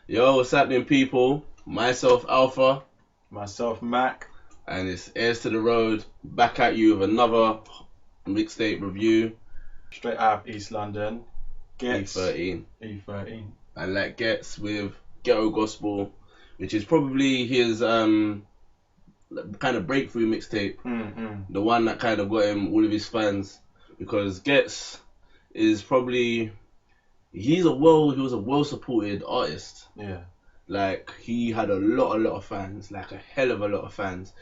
Yo, what's happening, people? Myself, Alpha, Myself, Mac. and it's Earstotheroad back at you with another mixtape review. Straight out of East London. Ghetts. E13. And like Ghetts with Ghetto Gospel, which is probably his kind of breakthrough mixtape. The one that kind of got him all of his fans, because Ghetts is probably he was a well supported artist. Yeah. Like, he had a lot of fans, like a hell of a lot of fans.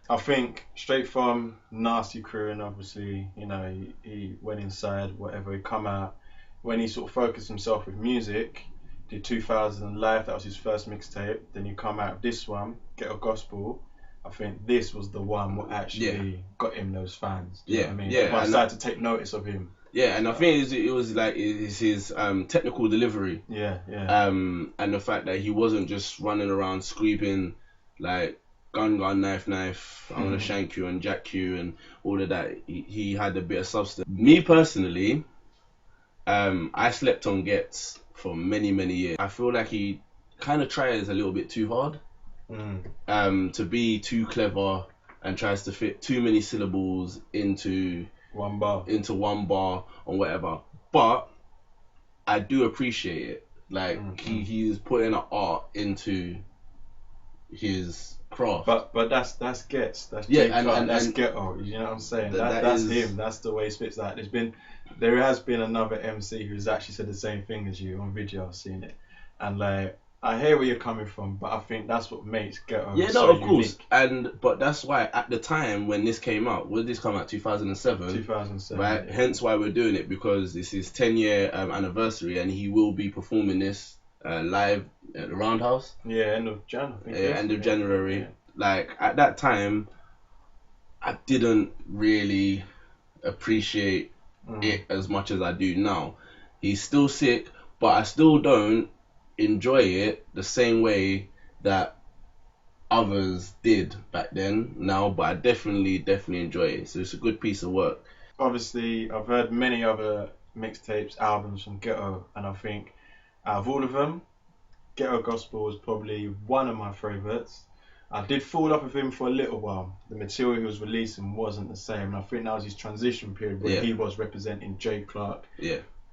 I think straight from Nasty Crew, and obviously, you know, he went inside, whatever, he come out. When he sort of focused himself with music, did 2000 Life, that was his first mixtape. Then he come out with this one, Ghetto Gospel. I think this was the one what actually got him those fans. Do you know what I mean? Everyone started to take notice of him. Yeah, and I think it was his technical delivery. Yeah. And the fact that he wasn't just running around screaming like gun, knife, I'm gonna shank you and jack you and all of that. He had a bit of substance. Me personally, I slept on Ghetts for many years. I feel like he kind of tries a little bit too hard. To be too clever and tries to fit too many syllables into one bar or whatever, but I do appreciate it. Like, he's putting an art into his craft. But that's Ghetts. That's that's Ghetto. You know what I'm saying? That's him. That's the way he spits. Like, there has been another MC who's actually said the same thing as you on video. I've seen it, and like, I hear where you're coming from, but I think that's what makes Ghetto so course. But that's why at the time when this came out, when did this come out? 2007. 2007. Right. Yeah. Hence why we're doing it, because this is 10-year anniversary, and he will be performing this live at the Roundhouse. Yeah, end of January. End of January. Yeah. Like, at that time, I didn't really appreciate it as much as I do now. He's still sick, but I still don't enjoy it the same way that others did back then now, but I definitely enjoy it. So it's a good piece of work. Obviously, I've heard many other mixtapes, albums from Ghetto, and I think out of all of them, Ghetto Gospel was probably one of my favourites. I did fall off with him for a little while. The material he was releasing wasn't the same, and I think that was his transition period where he was representing J. Clark,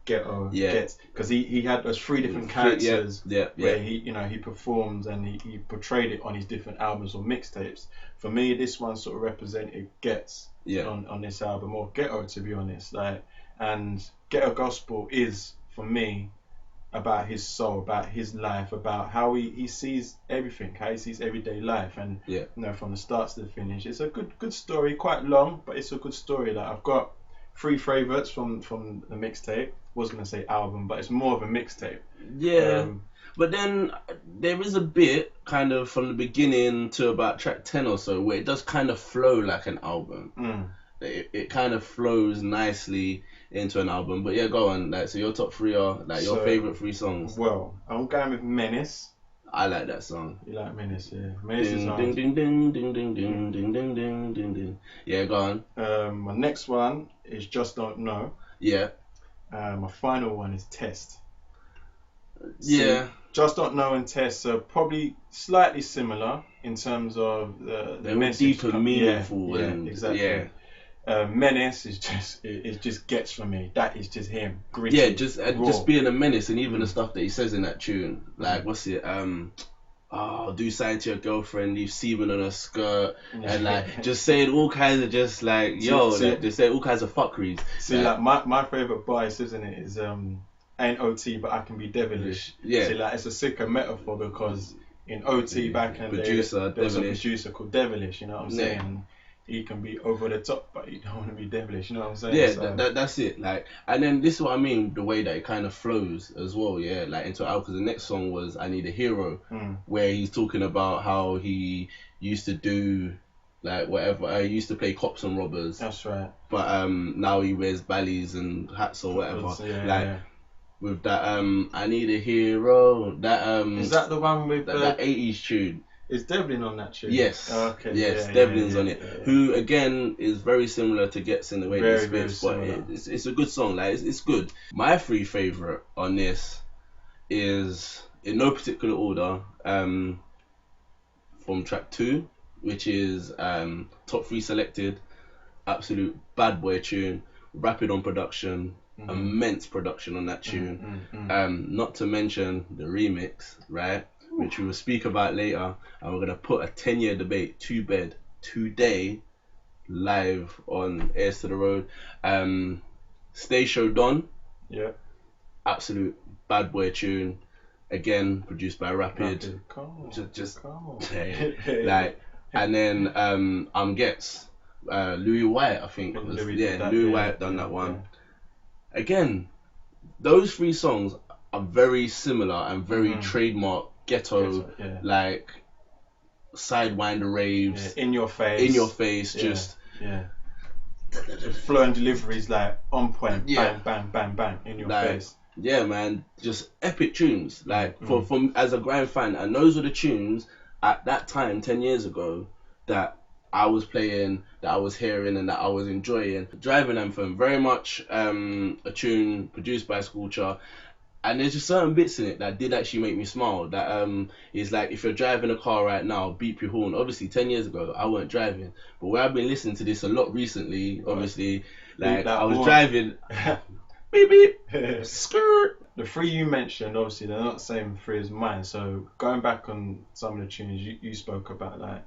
Ghetto, Ghetts, because he had those three different characters where he performed and he portrayed it on his different albums or mixtapes. For me, this one sort of represented Ghetts on this album, or Ghetto, to be honest. Like, and Ghetto Gospel is, for me, about his soul, about his life, about how he sees everything, how he sees everyday life, and you know, from the start to the finish. It's a good story, quite long, but it's a good story. Like, I've got 3 favourites from the mixtape. Was gonna say album, but it's more of a mixtape. But then there is a bit kind of from the beginning to about track 10 or so where it does kind of flow like an album. It kind of flows nicely into an album. But yeah, go on. Like, so your top 3 are like your favourite 3 songs. Well, I'm going with Menace. I like that song. You like Menace, yeah. Menace is ding ding ding ding ding ding ding ding ding ding ding. Yeah, go on. My next one is Just Don't Know. Yeah. My final one is Test. Yeah. Just Don't Know and Test are probably slightly similar in terms of the message. Deeper, meaningful. Exactly. Yeah. Menace is just Ghetts for me. That is just him. Gritty, yeah, just being a menace, and even the stuff that he says in that tune, like what's it? Do something to your girlfriend, leave semen on her skirt, and like just saying all kinds of just like just say all kinds of fuckeries. See, like my favorite bias, isn't it? Is ain't OT, but I can be devilish. Yeah. See, like, it's a sicker metaphor, because in OT back in the day, there was a producer called Devilish. You know what I'm saying? He can be over the top, but you don't want to be devilish. You know what I'm saying? Yeah, so that's it. Like, and then this is what I mean, the way that it kind of flows as well. Yeah, like into album, because the next song was I Need a Hero, where he's talking about how he used to do like whatever. I used to play cops and robbers. That's right. But now he wears ballys and hats or whatever. With that I Need a Hero. That is that the one with that 80s tune? Is Devlin on that tune? Yes. Oh, okay. Yes, Devlin's on it. Who again is very similar to Ghetts in the way he spits, but it's a good song. Like, it's good. My 3 favourite on this is in no particular order, from track 2, which is top 3 selected, absolute bad boy tune, rapid on production, immense production on that tune. Not to mention the remix, right, which we will speak about later, and we're gonna put a 10-year debate to bed today, live on Earstotheroad. Stay Show Don, Yeah. absolute bad boy tune, again produced by Rapid. Come on. Like, and then Ghetts, Louis White, I think was, Louis White done that one. Again, those 3 songs are very similar and very trademark ghetto, like sidewinder raves, in your face, just flow and deliveries like on point, bang, bang, bang, bang, in your face. Yeah, man, just epic tunes. Like for as a grime fan, and those were the tunes at that time 10 years ago that I was playing, that I was hearing, and that I was enjoying. Driving Anthem, very much a tune produced by Sculpture, and there's just certain bits in it that did actually make me smile. That is like, if you're driving a car right now, beep your horn. Obviously 10 years ago I weren't driving, but where I've been listening to this a lot recently, obviously, like I was driving beep beep skirt. The 3 you mentioned, obviously they're not the same 3 as mine, so going back on some of the tunes you spoke about, like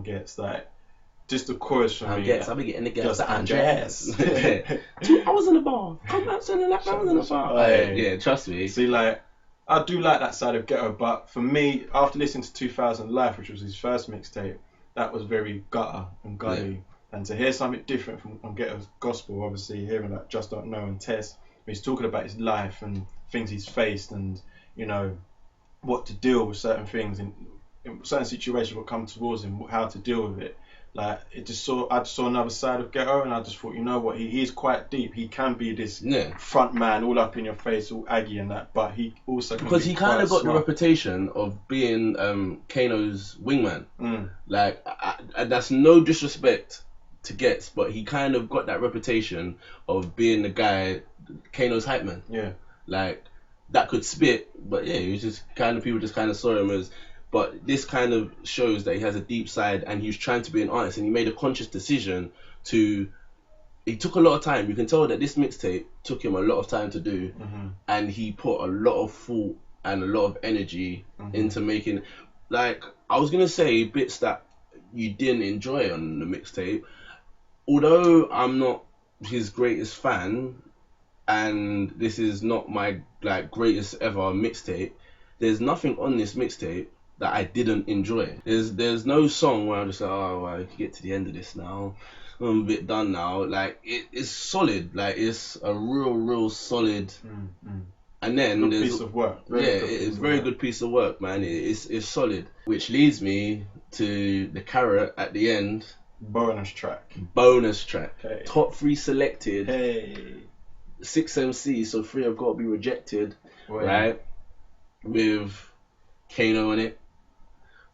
Ghetts, like just the chorus for me. Ghetts, I'll be getting the girls to Andres. 2 hours in the bar. Come out to the lap hours in the bar. Yeah, trust me. See, like, I do like that side of Ghetto, but for me, after listening to 2000 Life, which was his first mixtape, that was very gutter and gully. Yeah. And to hear something different from Ghetto's gospel, obviously hearing like Just Don't Know and Test, he's talking about his life and things he's faced, and you know what to deal with certain things and in certain situations will come towards him, how to deal with it. Like I just saw another side of Ghetto, and I just thought, you know what, he is quite deep. He can be this front man, all up in your face, all aggy and that, but he also can, because he kind of got the reputation of being Kano's wingman. Like that's no disrespect to Ghetts, but he kind of got that reputation of being the guy, Kano's hype man. Yeah, like that could spit, but yeah, he was just kind of, people just kind of saw him as. But this kind of shows that he has a deep side, and he was trying to be an artist, and he made a conscious decision to. It took a lot of time. You can tell that this mixtape took him a lot of time to do, and he put a lot of thought and a lot of energy into making. Like, I was gonna say bits that you didn't enjoy on the mixtape, although I'm not his greatest fan, and this is not my like greatest ever mixtape. There's nothing on this mixtape that I didn't enjoy. There's no song where I'm just like, oh, well, I can get to the end of this now. I'm a bit done now. Like, it's solid. Like, it's a real solid. And then good there's piece of work. It's very good piece of work, man. It's solid. Which leads me to the carrot at the end. Bonus track. Hey. Top 3 selected. Hey. 6 MCs, so 3 have got to be rejected. Right? With Kano on it,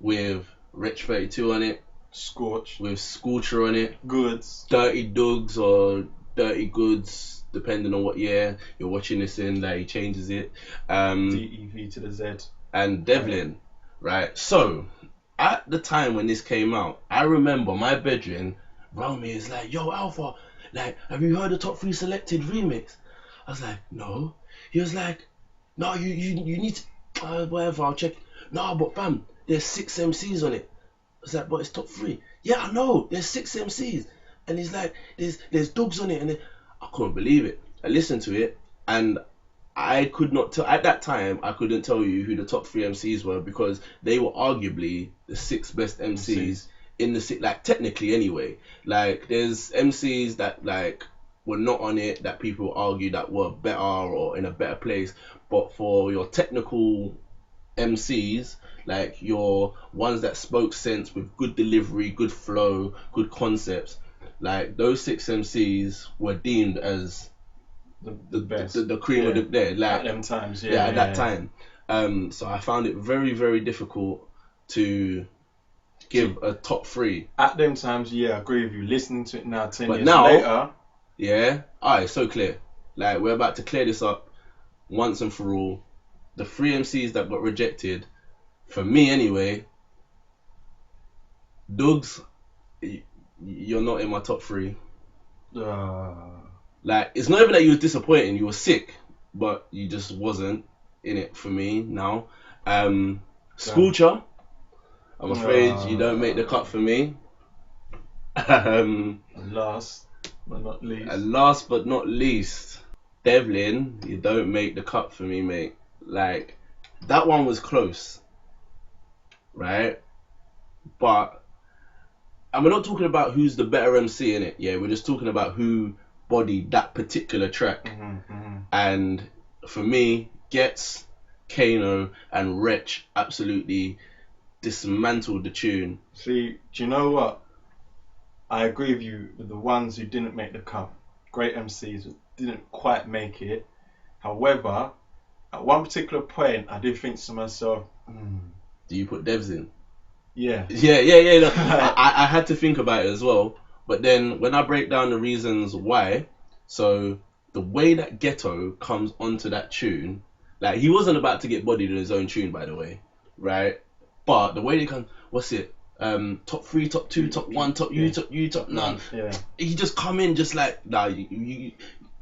with Rich 32 on it, Scorch, with Scorcher on it, Goods, Dirty Dogs or Dirty Goods, depending on what year you're watching this in, like he changes it. DEV to the Z. And Devlin, right? So, at the time when this came out, I remember my bedroom around me is like, yo, Alpha, like, have you heard the top 3 selected remix? I was like, no. He was like, no, you need to, whatever, I'll check. No, but fam, there's 6 MCs on it. I was like, but it's top 3. Yeah, I know, there's 6 MCs. And he's like, there's dogs on it. And I couldn't believe it. I listened to it, and I could not tell, at that time, I couldn't tell you who the top 3 MCs were, because they were arguably the 6 best MCs in the city, like technically anyway. Like, there's MCs that like were not on it that people argue that were better or in a better place, but for your technical MCs, like your ones that spoke sense with good delivery, good flow, good concepts, like those 6 MCs were deemed as the best, the cream of the day, like at them times, at that time. So I found it very, very difficult to give a top 3 at them times. I agree with you. Listening to it now, 10 years later, it's so clear. Like, we're about to clear this up once and for all. the 3 MCs that got rejected, for me anyway, Dougs, you're not in my top 3. Like, it's not even that you were disappointing, you were sick, but you just wasn't in it for me now. Sculpture, I'm afraid you don't make the cut for me. Last but not least. And last but not least, Devlin, you don't make the cut for me, mate. Like, that one was close, right? But, and we're not talking about who's the better MC in it. Yeah, we're just talking about who bodied that particular track. And for me, Ghetts, Kano, and Wretch absolutely dismantled the tune. See, do you know what? I agree with you with the ones who didn't make the cut. Great MCs who didn't quite make it. However, at one particular point, I did think to myself, Do you put Devs in? Yeah. Yeah. No, I had to think about it as well. But then when I break down the reasons why, so the way that Ghetto comes onto that tune, like, he wasn't about to get bodied in his own tune, by the way, right? But the way they come, what's it? Top 3, top 2, top 1, top you, top none. Yeah. He just come in just like, nah, you.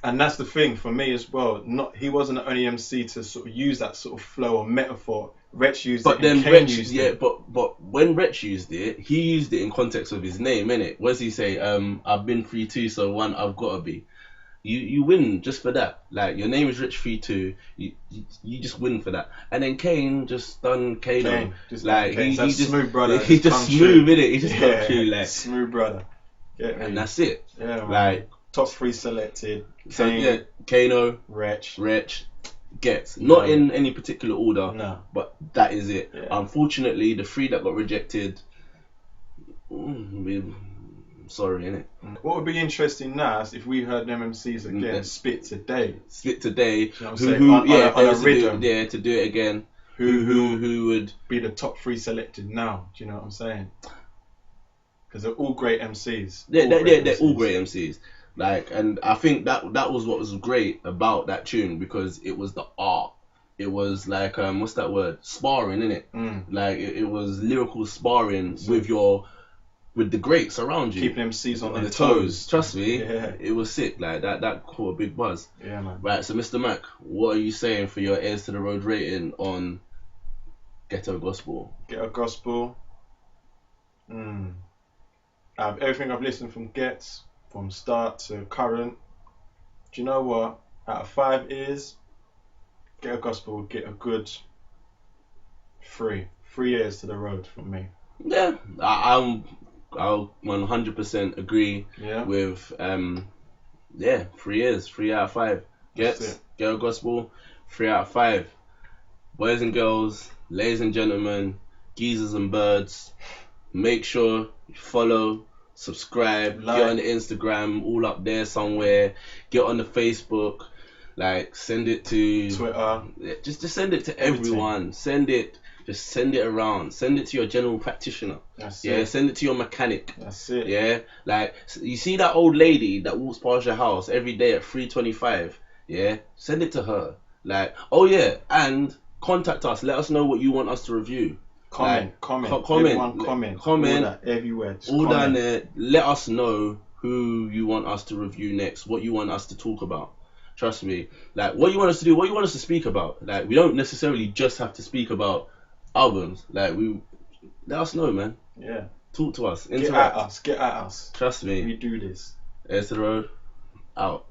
And that's the thing for me as well. He wasn't the only MC to sort of use that sort of flow or metaphor. Wretch used but it. Then and Kane Wretch, used yeah, it. but when Wretch used it, he used it in context of his name, innit? What does he say? I've been 3-2, so 1 I've gotta be. You win just for that. Like, your name is Rich 3-2. You just win for that. And then Kane just done Kano. Like, he just smooth brother. He just smooth, innit? He just come through, like, smooth brother. And that's it. Yeah, man. Like, top 3 selected. So yeah, Kano, Wretch, Ghetts. Not in any particular order. No. But that is it. Yeah. Unfortunately, the 3 that got rejected. Sorry, innit? What would be interesting now is if we heard them MCs again spit today. Spit today. You know what I'm saying? On a rhythm. To do it again. Who would be the top 3 selected now? Do you know what I'm saying? Because they're all great MCs. They're all great MCs. Like, and I think that was what was great about that tune, because it was the art. It was like, what's that word? Sparring, innit? Like, it was lyrical sparring with the greats around you. Keeping MCs on their toes. Trust me, Yeah. it was sick. Like, that caught a big buzz. Yeah, man. Right, so Mr. Mac, what are you saying for your Ears to the Road rating on Ghetto Gospel? Ghetto Gospel. Out of everything I've listened from Ghetts, from start to current, do you know what? Out of 5 ears, Ghetto Gospel will get a good 3 ears to the road from me. Yeah, I'll 100% agree with 3 ears, 3 out of 5. Ghetts, Ghetto Gospel, 3 out of 5. Boys and girls, ladies and gentlemen, geezers and birds, make sure you follow, subscribe, get on the Instagram, all up there somewhere, get on the Facebook, like, send it to Twitter, just send it to everyone. Send it around, send it to your general practitioner. That's it. Send it to your mechanic. That's it. Yeah, like, you see that old lady that walks past your house every day at 3:25, yeah, send it to her. Like, oh yeah, and contact us, let us know what you want us to review. Comment. Everyone comment. All that, everywhere. Just all comment. down there. Let us know who you want us to review next, what you want us to talk about. Trust me. Like, what you want us to do, what you want us to speak about. Like, we don't necessarily just have to speak about albums. Like, let us know, man. Yeah. Talk to us. Get at us. Trust me. We do this. Earstotheroad, out.